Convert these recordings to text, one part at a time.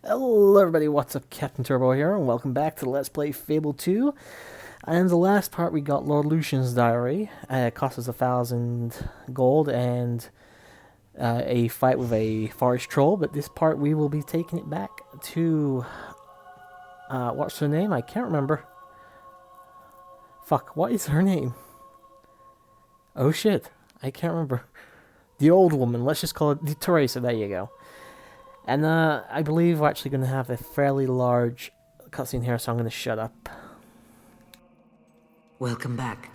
Hello everybody, what's up? CaptainTurbo here, and welcome back to Let's Play Fable 2. And the last part we got Lord Lucian's diary. It cost us 1,000 gold and a fight with a forest troll, but this part we will be taking it back to... what's her name? I can't remember. Fuck, what is her name? Oh shit, I can't remember. The old woman, let's just call it Teresa, there you go. And I believe we're actually going to have a fairly large cutscene here, so I'm going to shut up. Welcome back.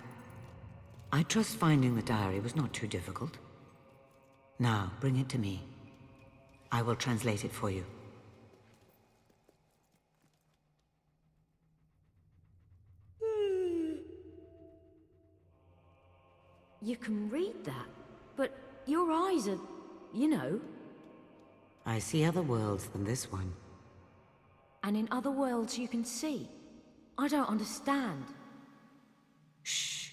I trust finding the diary was not too difficult. Now, bring it to me. I will translate it for you. You can read that, but your eyes are, you know. I see other worlds than this one. And in other worlds you can see. I don't understand. Shh.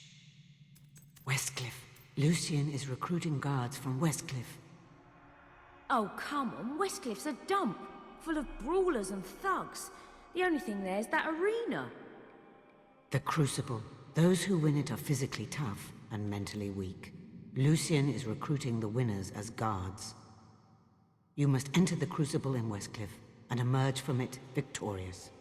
Westcliff. Lucian is recruiting guards from Westcliff. Oh, come on, Westcliff's a dump, full of brawlers and thugs. The only thing there's that arena. The Crucible. Those who win it are physically tough and mentally weak. Lucian is recruiting the winners as guards. You must enter the Crucible in Westcliff and emerge from it victorious.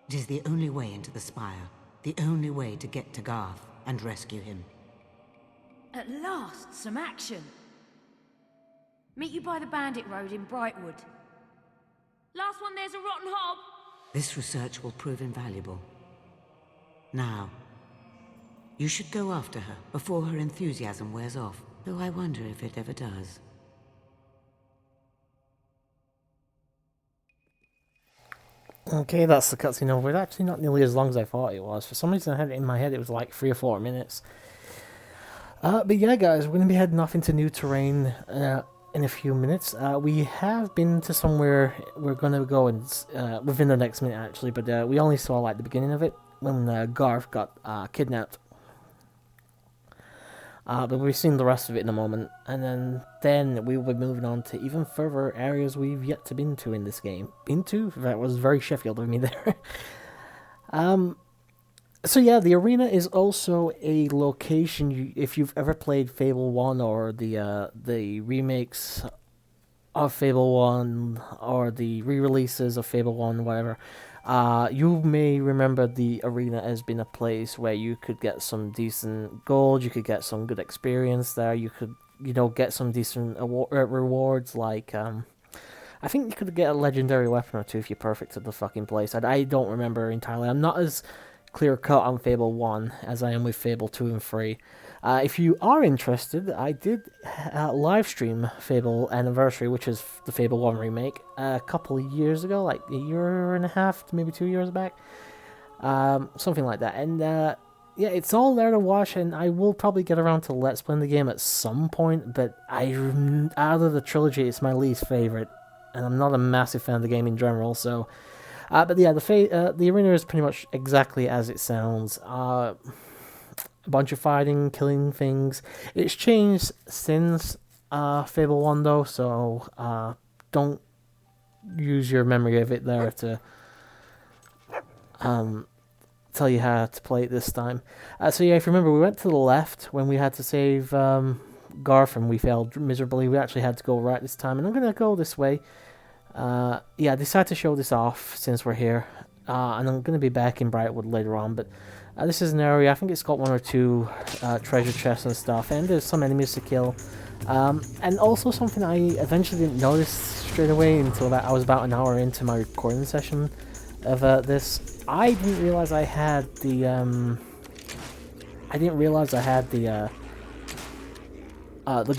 It is the only way into the Spire, the only way to get to Garth and rescue him. At last, some action. Meet you by the Bandit Road in Brightwood. Last one, there's a rotten hob. This research will prove invaluable. Now, you should go after her before her enthusiasm wears off, though I wonder if it ever does. Okay, that's the cutscene over. It's actually not nearly as long as I thought it was. For some reason I had it in my head it was like 3 or 4 minutes. But yeah guys, we're going to be heading off into new terrain in a few minutes. We have been to somewhere we're going to go in, within the next minute actually, but we only saw like the beginning of it when Garth got kidnapped. But we've seen the rest of it in a moment, and then we will be moving on to even further areas we've yet to been to in this game. That was very Sheffield of me there. So yeah, the arena is also a location, if you've ever played Fable 1 or the remakes of Fable 1 or the re-releases of Fable 1, whatever. You may remember the arena as being a place where you could get some decent gold, you could get some good experience there, you could, get some decent rewards, like, I think you could get a legendary weapon or two if you're perfect at the fucking place. I don't remember entirely. I'm not as clear-cut on Fable 1 as I am with Fable 2 and 3. If you are interested, I did live stream Fable Anniversary, which is the Fable 1 remake, a couple of years ago, like a year and a half, maybe 2 years back, something like that. And yeah, it's all there to watch, and I will probably get around to Let's Playing the game at some point, but out of the trilogy, it's my least favorite, and I'm not a massive fan of the game in general, so... but yeah, the arena is pretty much exactly as it sounds. A bunch of fighting, killing things. It's changed since Fable 1 though, so don't use your memory of it there to tell you how to play it this time. So yeah, if you remember, we went to the left when we had to save Garth and we failed miserably. We actually had to go right this time, and I'm going to go this way. Yeah, I decided to show this off since we're here, and I'm going to be back in Brightwood later on, but this is an area, I think it's got 1 or 2 treasure chests and stuff, and there's some enemies to kill, and also something I eventually didn't notice straight away until I was about an hour into my recording session of this. I didn't realize I had the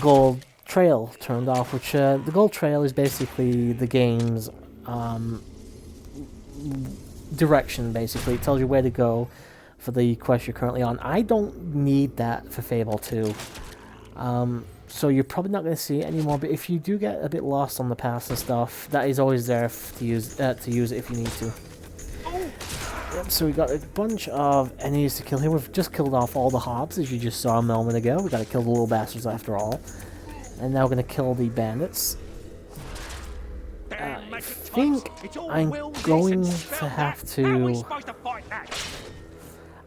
gold trail turned off, which the gold trail is basically the game's direction. Basically, it tells you where to go for the quest you're currently on. I don't need that for Fable 2, so you're probably not going to see it anymore, but if you do get a bit lost on the paths and stuff, that is always there to use it if you need to. Yep, so we got a bunch of enemies to kill here. We've just killed off all the hobs, as you just saw a moment ago. We got to kill the little bastards after all. And now we're going to kill the bandits. think I'm going to have to...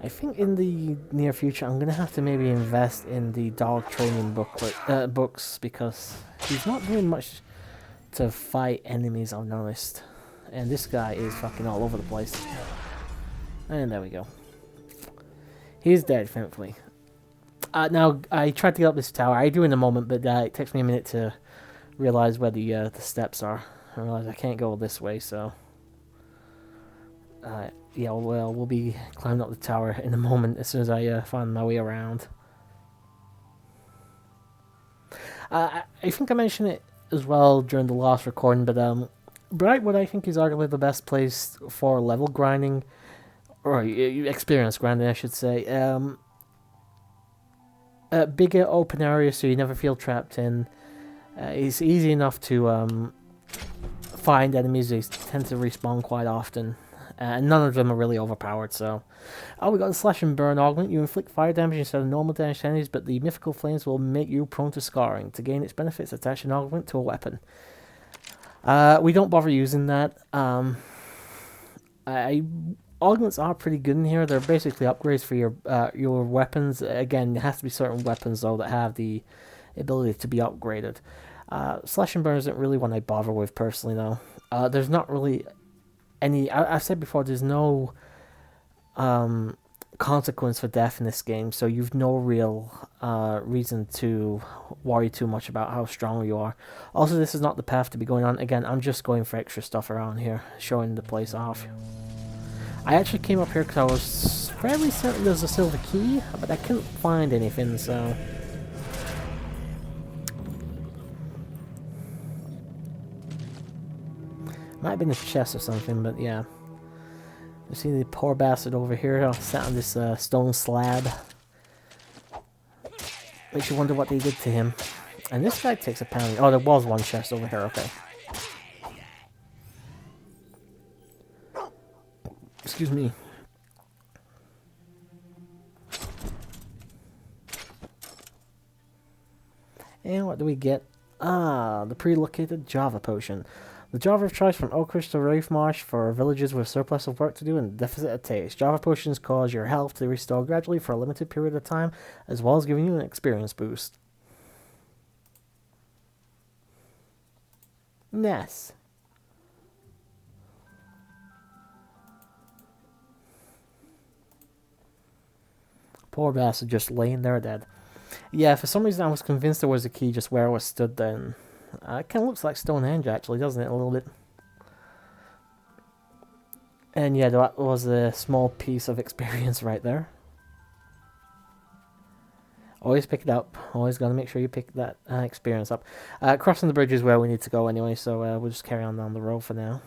I think in the near future I'm going to have to maybe invest in the dog training books, because he's not doing much to fight enemies, I've noticed. And this guy is fucking all over the place. And there we go. He's dead, thankfully. Now, I tried to get up this tower. I do in a moment, but it takes me a minute to realize where the steps are. I realize I can't go this way, so... yeah, well, we'll be climbing up the tower in a moment as soon as I find my way around. I think I mentioned it as well during the last recording, but Brightwood I think is arguably the best place for level grinding, or experience grinding I should say. Bigger open area so you never feel trapped in. It's easy enough to find enemies. They tend to respawn quite often. And none of them are really overpowered, so... Oh, we got the Slash and Burn augment. You inflict fire damage instead of normal damage to enemies, but the mythical flames will make you prone to scarring. To gain its benefits, attach an augment to a weapon. We don't bother using that. Augments are pretty good in here. They're basically upgrades for your weapons. Again, it has to be certain weapons, though, that have the ability to be upgraded. Slash and Burn isn't really one I bother with, personally, though. There's not really... I've said before, there's no consequence for death in this game, so you've no real reason to worry too much about how strong you are. Also, this is not the path to be going on. Again, I'm just going for extra stuff around here, showing the place off. I actually came up here because I was fairly certain there's a silver key, but I couldn't find anything, so... Might have been a chest or something, but yeah. You see the poor bastard over here sat on this stone slab. Makes you wonder what they did to him. And this guy takes a pounding. Oh, there was one chest over here, okay. Excuse me. And what do we get? Ah, the pre-located Java potion. The Java of choice from Oakridge to Wraithmarsh for villages with surplus of work to do and deficit of taste. Java potions cause your health to restore gradually for a limited period of time, as well as giving you an experience boost. Nice. Poor bastard just laying there dead. Yeah, for some reason I was convinced there was a key just where I was stood then. It kind of looks like Stonehenge, actually, doesn't it, a little bit? And yeah, that was a small piece of experience right there. Always pick it up. Always got to make sure you pick that experience up. Crossing the bridge is where we need to go anyway, so we'll just carry on down the road for now.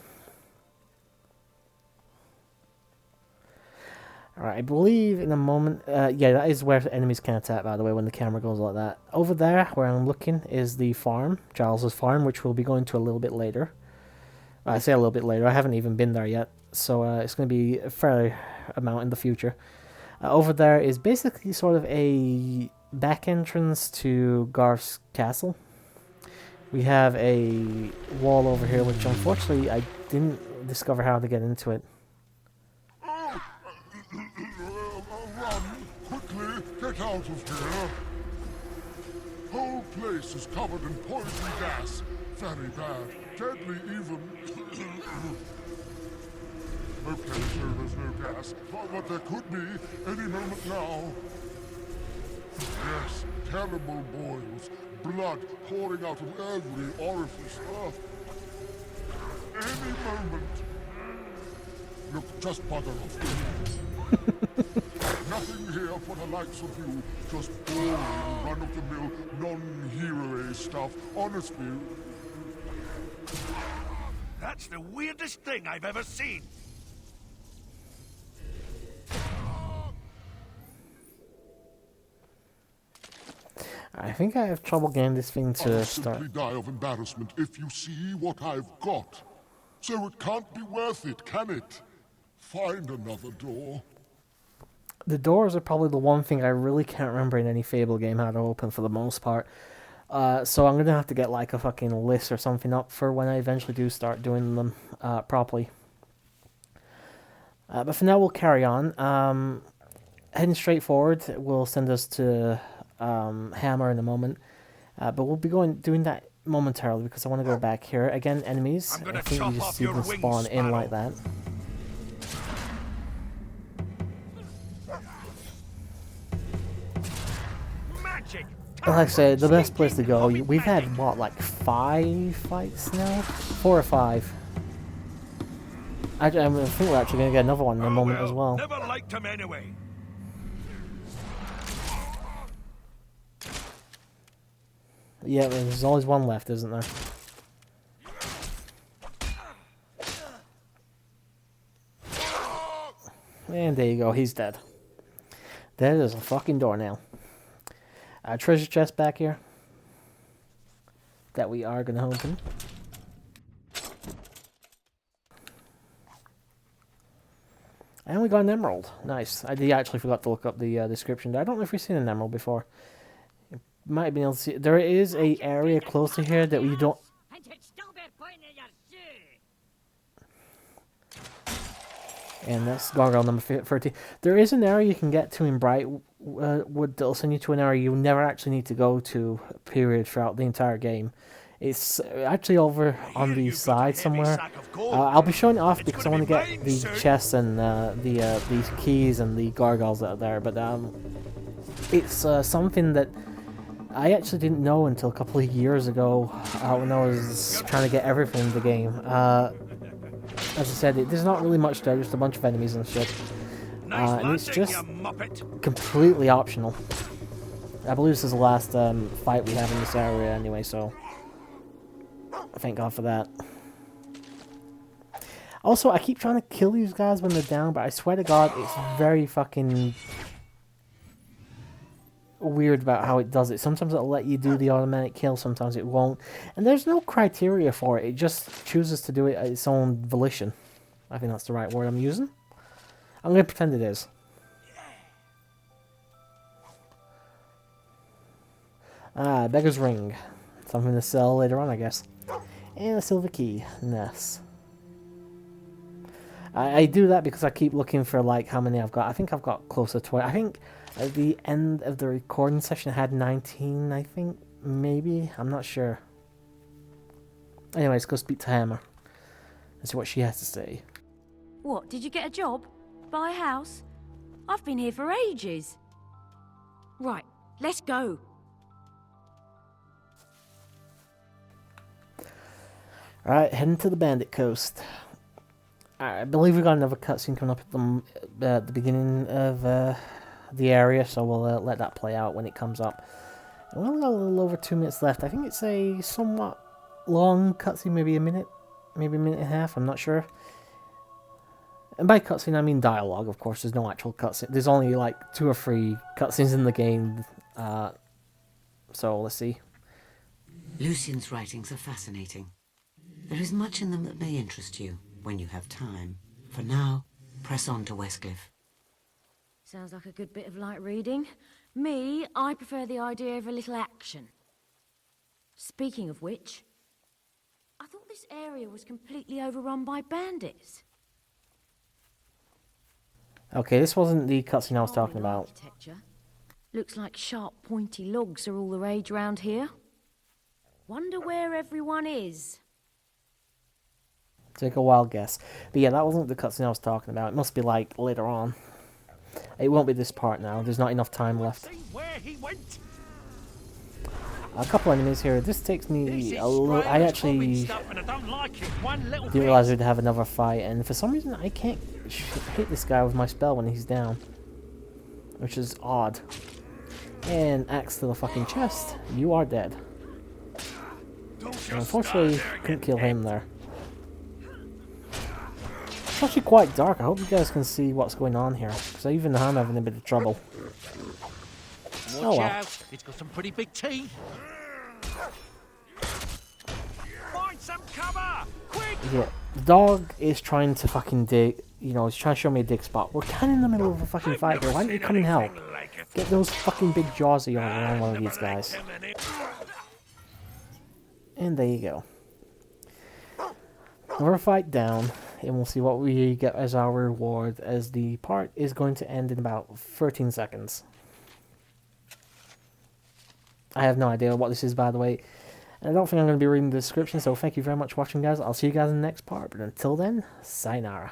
Alright, I believe in a moment... yeah, that is where enemies can attack, by the way, when the camera goes like that. Over there, where I'm looking, is the farm. Giles' farm, which we'll be going to a little bit later. I say a little bit later. I haven't even been there yet. So it's going to be a fair amount in the future. Over there is basically sort of a back entrance to Garth's castle. We have a wall over here, which unfortunately I didn't discover how to get into it. Get out of here! Whole place is covered in poison gas. Very bad. Deadly even. Okay, so there's no gas. But there could be any moment now. Yes, terrible boils. Blood pouring out of every orifice. Any moment. Look, just bugger off. Nothing here for the likes of you. Just boring, run-of-the-mill, non-hero stuff. Honestly. That's the weirdest thing I've ever seen. I think I have trouble getting this thing to start. I'll simply die of embarrassment if you see what I've got. So it can't be worth it, can it? Find another door. The doors are probably the one thing I really can't remember in any Fable game how to open for the most part. So I'm gonna have to get like a fucking list or something up for when I eventually do start doing them properly. But for now, we'll carry on. Heading straight forward will send us to Hammer in a moment. But we'll be doing that momentarily because I want to go back here. Again, enemies. I'm gonna I think you chop just off see your them wings, spawn in like Sparrow. that. Magic! Like I said, the best place to go. We've had, what, like 5 fights now? 4 or 5. I think we're actually going to get another one in a moment as well. Never liked him anyway. Yeah, there's always one left, isn't there? And there you go, he's dead. Dead as a fucking doornail. Treasure chest back here. That we are going to open. And we got an emerald. Nice. I actually forgot to look up the description. I don't know if we've seen an emerald before. You might have been able to see. There is a area close to here that we don't. And that's gargoyle number 30. There is an area you can get to in Brightwood that'll send you to an area you never actually need to go to, period, throughout the entire game. It's actually over on the side somewhere. I'll be showing it off because I want to get the chests and the keys and the gargoyles that are there. But it's something that I actually didn't know until a couple of years ago when I was trying to get everything in the game. As I said, there's not really much there, just a bunch of enemies and shit. And it's just completely optional. I believe this is the last fight we have in this area anyway, so thank God for that. Also, I keep trying to kill these guys when they're down, but I swear to God, it's very fucking weird about how it does it. Sometimes it'll let you do the automatic kill, sometimes it won't. And there's no criteria for it. It just chooses to do it at its own volition. I think that's the right word I'm using. I'm going to pretend it is. Beggar's Ring. Something to sell later on, I guess. And a silver key. Nice. I do that because I keep looking for, like, how many I've got. I think I've got close to 20. I think at the end of the recording session I had 19, I think. Maybe. I'm not sure. Anyways, go speak to Hammer. And see what she has to say. What, did you get a job? Buy a house? I've been here for ages. Right, let's go. Alright, heading to the Bandit Coast. I believe we got another cutscene coming up at the beginning of the area, so we'll let that play out when it comes up. We only got a little over 2 minutes left. I think it's a somewhat long cutscene, maybe a minute, maybe a minute and a half, I'm not sure. And by cutscene, I mean dialogue, of course. There's no actual cutscene. There's only like 2 or 3 cutscenes in the game. So let's see. Lucian's writings are fascinating. There is much in them that may interest you when you have time. For now, press on to Westcliff. Sounds like a good bit of light reading. Me, I prefer the idea of a little action. Speaking of which, I thought this area was completely overrun by bandits. Okay, this wasn't the cutscene I was talking about. Architecture. Looks like sharp, pointy logs are all the rage round here. Wonder where everyone is. Take a wild guess. But yeah, that wasn't the cutscene I was talking about. It must be like later on. It won't be this part now. There's not enough time left. Where he went? A couple enemies here. This takes me a little. I actually didn't realize we'd have another fight, and for some reason I can't hit this guy with my spell when he's down, which is odd. And axe to the fucking chest. You are dead. And unfortunately, couldn't kill him there. It's actually quite dark. I hope you guys can see what's going on here, because even I'm having a bit of trouble. Watch out, it's got some pretty big teeth. Find some cover, quick! Yeah, the dog is trying to fucking dig. You know, he's trying to show me a dig spot. We're kind of in the middle of a fucking fight here. Why don't you come and help? Get those fucking big jaws of yours around one of these guys. And there you go. Another fight down, and we'll see what we get as our reward, as the part is going to end in about 13 seconds. I have no idea what this is, by the way. And I don't think I'm going to be reading the description, so thank you very much for watching, guys. I'll see you guys in the next part, but until then, sayonara.